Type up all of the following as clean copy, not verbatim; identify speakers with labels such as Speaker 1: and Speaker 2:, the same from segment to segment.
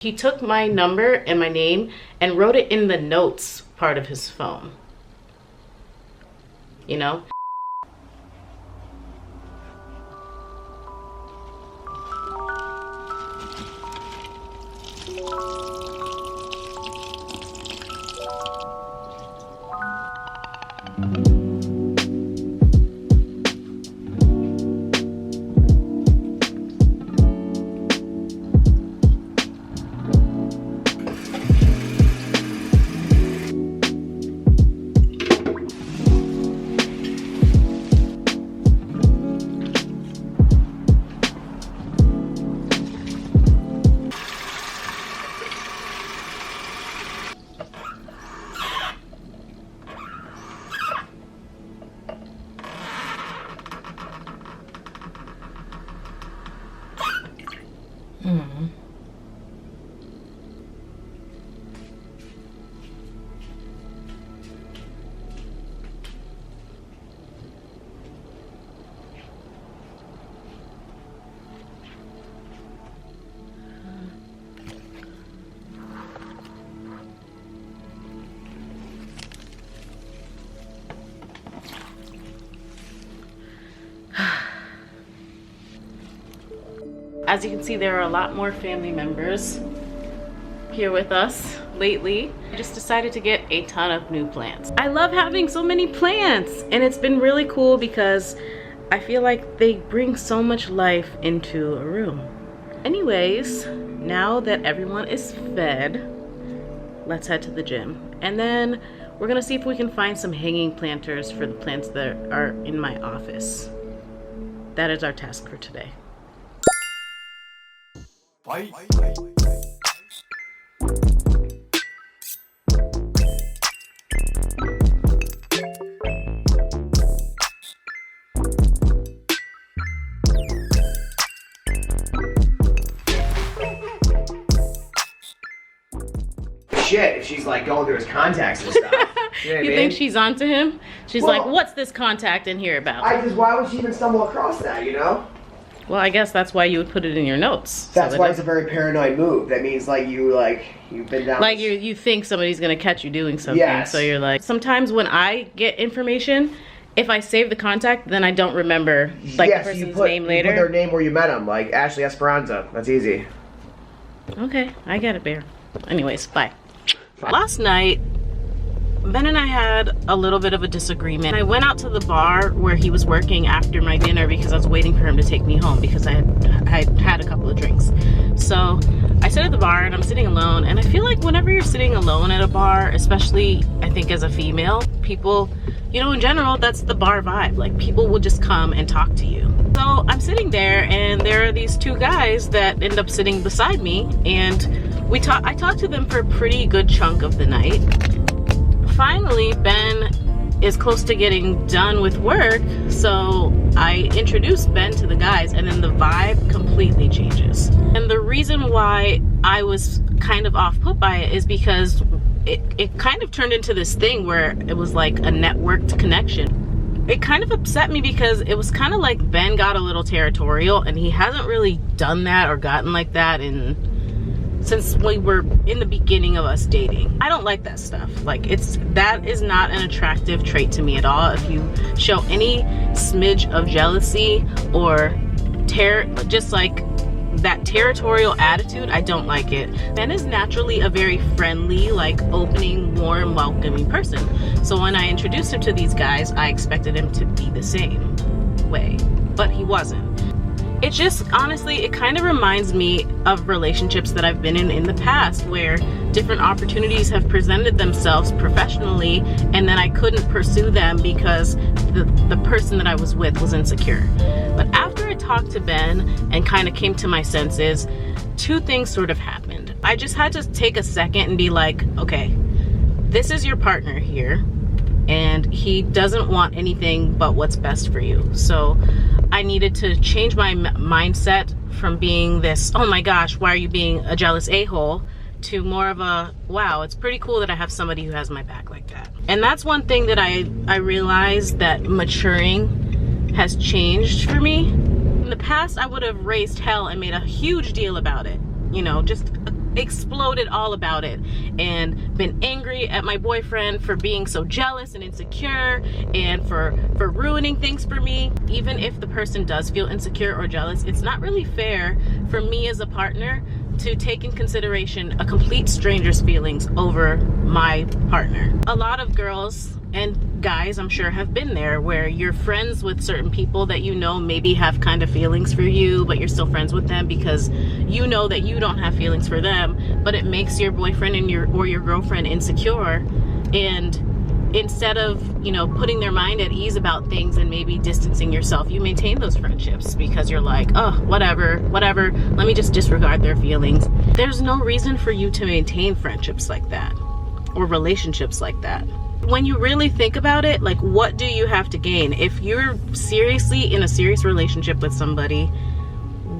Speaker 1: He took my number and my name and wrote it in the notes part of his phone. You know? As you can see, there are a lot more family members here with us lately. I just decided to get a ton of new plants. I love having so many plants, and it's been really cool because I feel like they bring so much life into a room. Anyways, now that everyone is fed, let's head to the gym. And then we're gonna see if we can find some hanging planters for the plants that are in my office. That is our task for today.
Speaker 2: Fight.
Speaker 3: Shit, if she's like going through his contacts and stuff. You know what I
Speaker 1: You
Speaker 3: mean?
Speaker 1: think she's onto him? She's
Speaker 3: Well,
Speaker 1: like, what's this contact in here about?
Speaker 3: why would she even stumble across that, you know?
Speaker 1: Well, I guess that's why you would put it in your notes.
Speaker 3: That's
Speaker 1: so
Speaker 3: why it's a very paranoid move. That means you've been down.
Speaker 1: like you think somebody's gonna catch you doing something.
Speaker 3: Yes.
Speaker 1: So you're like, sometimes when I get information, if I save the contact, then I don't remember like the person's name later.
Speaker 3: You put their name where you met them, like Ashley Esperanza. That's easy.
Speaker 1: Okay, I get it, Bear. Anyways, bye. Last night, Ben and I had a little bit of a disagreement. I went out to the bar where he was working after my dinner because I was waiting for him to take me home because I had a couple of drinks. So I sit at the bar and I'm sitting alone, and I feel like whenever you're sitting alone at a bar, especially I think as a female, people, you know, in general, that's the bar vibe. Like, people will just come and talk to you. So I'm sitting there and there are these two guys that end up sitting beside me, and I talked to them for a pretty good chunk of the night. Finally, Ben is close to getting done with work, so I introduced Ben to the guys, and then the vibe completely changes. And the reason why I was kind of off put by it is because it kind of turned into this thing where it was like a networked connection. It kind of upset me because it was kind of like Ben got a little territorial, and he hasn't really done that or gotten like that since we were in the beginning of us dating. I don't like that stuff. Like, that is not an attractive trait to me at all. If you show any smidge of jealousy or just like that territorial attitude, I don't like it. Ben is naturally a very friendly, like opening, warm, welcoming person. So when I introduced him to these guys, I expected him to be the same way, but he wasn't. It just, honestly, it kind of reminds me of relationships that I've been in the past where different opportunities have presented themselves professionally, and then I couldn't pursue them because the person that I was with was insecure. But after I talked to Ben and kind of came to my senses, two things sort of happened. I just had to take a second and be like, okay, this is your partner here, and he doesn't want anything but what's best for you. So I needed to change my mindset from being this, oh my gosh, why are you being a jealous a-hole, to more of a, wow, it's pretty cool that I have somebody who has my back like that. And that's one thing that I realized that maturing has changed for me. In the past, I would have raised hell and made a huge deal about it. You know, just exploded all about it and been angry at my boyfriend for being so jealous and insecure and for ruining things for me. Even if the person does feel insecure or jealous, it's not really fair for me as a partner to take in consideration a complete stranger's feelings over my partner. A lot of girls and guys, I'm sure, have been there where you're friends with certain people that you know maybe have kind of feelings for you, but you're still friends with them because you know that you don't have feelings for them, but it makes your boyfriend and your girlfriend insecure. And instead of, you know, putting their mind at ease about things and maybe distancing yourself, you maintain those friendships because you're like, oh, whatever, let me just disregard their feelings. There's no reason for you to maintain friendships like that or relationships like that. When you really think about it, like, what do you have to gain? If you're seriously in a serious relationship with somebody,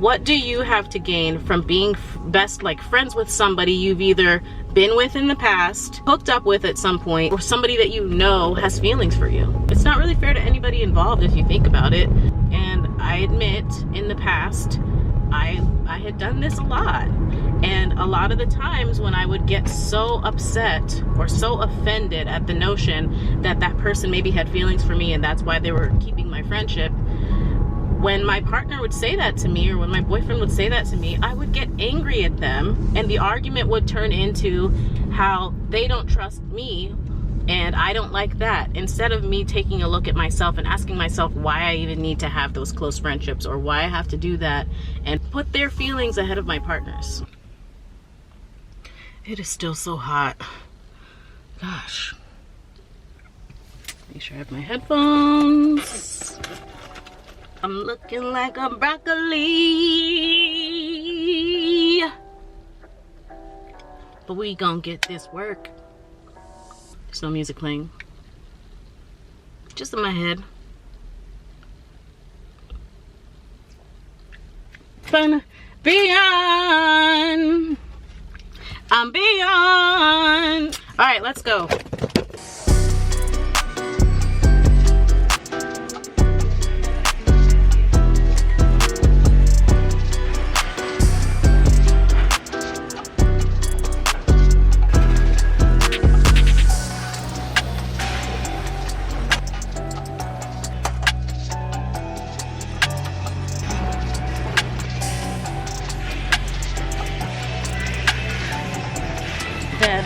Speaker 1: what do you have to gain from being best like friends with somebody you've either been with in the past, hooked up with at some point, or somebody that you know has feelings for you? It's not really fair to anybody involved if you think about it. And I admit, in the past, I had done this a lot. And a lot of the times when I would get so upset or so offended at the notion that that person maybe had feelings for me and that's why they were keeping my friendship, when my partner would say that to me or when my boyfriend would say that to me, I would get angry at them, and the argument would turn into how they don't trust me and I don't like that, instead of me taking a look at myself and asking myself why I even need to have those close friendships or why I have to do that and put their feelings ahead of my partner's. It is still so hot. Gosh. Make sure I have my headphones. I'm looking like a broccoli. But we gonna get this work. There's no music playing. Just in my head. Fun beyond. I'm beyond. All right, let's go. Bed.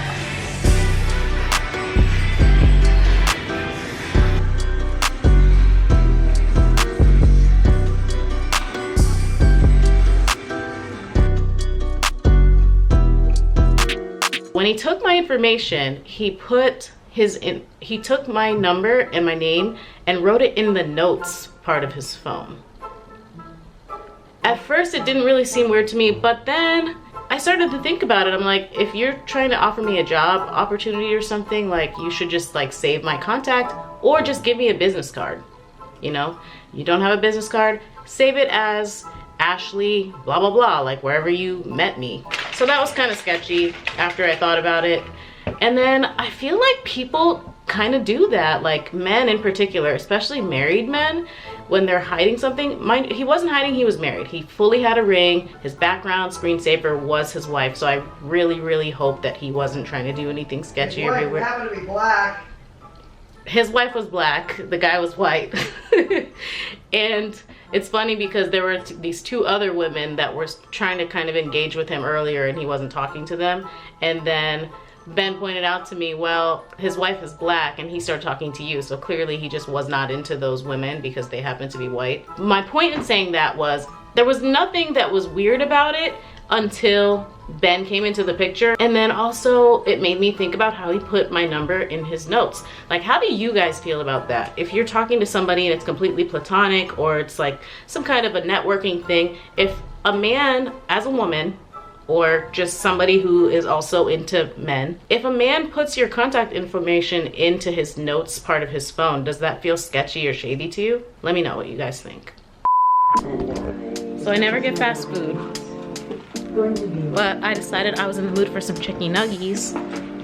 Speaker 1: When he took my information, he took my number and my name and wrote it in the notes part of his phone. At first it didn't really seem weird to me, but then I started to think about it. I'm like, if you're trying to offer me a job opportunity or something, like, you should just like save my contact or just give me a business card. You know, you don't have a business card, save it as Ashley blah blah blah, like wherever you met me. So that was kind of sketchy after I thought about it. And then I feel like people kind of do that, like men in particular, especially married men, when they're hiding something. He wasn't hiding, he was married. He fully had a ring. His background screensaver was his wife, so I really hope that he wasn't trying to do anything sketchy or weird.
Speaker 3: Happened to be black.
Speaker 1: His wife was black, the guy was white. And it's funny because there were these two other women that were trying to kind of engage with him earlier and he wasn't talking to them. And then Ben pointed out to me, well, his wife is black and he started talking to you, so clearly he just was not into those women because they happen to be white. My point in saying that was, there was nothing that was weird about it until Ben came into the picture. And then also it made me think about how he put my number in his notes. Like, how do you guys feel about that? If you're talking to somebody and it's completely platonic or it's like some kind of a networking thing, if a man as a woman, or just somebody who is also into men, if a man puts your contact information into his notes part of his phone, does that feel sketchy or shady to you? Let me know what you guys think. So I never get fast food, but I decided I was in the mood for some chicken nuggies,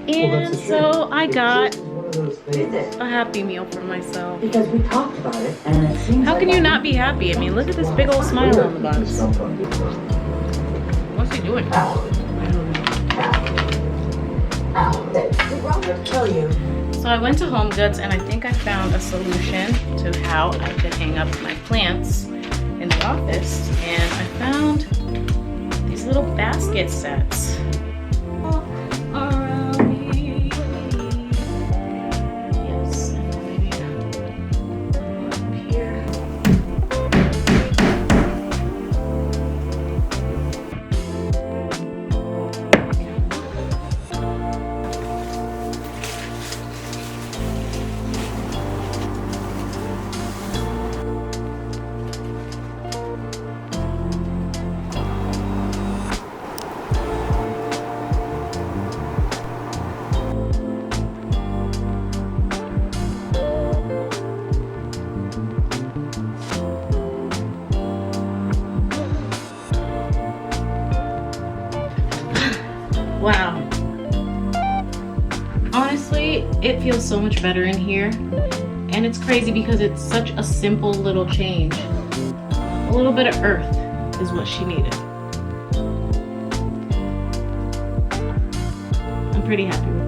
Speaker 1: and so I got a Happy Meal for myself.
Speaker 2: Because we talked about it, and it seems
Speaker 1: How can you not be happy? I mean, look at this big old smile on the box. What's he doing?
Speaker 2: tell you.
Speaker 1: So I went to Home Goods and I think I found a solution to how I could hang up my plants in the office, and I found these little basket sets. Yes, maybe up here. Wow. Honestly, it feels so much better in here. And it's crazy because it's such a simple little change. A little bit of earth is what she needed. I'm pretty happy with it.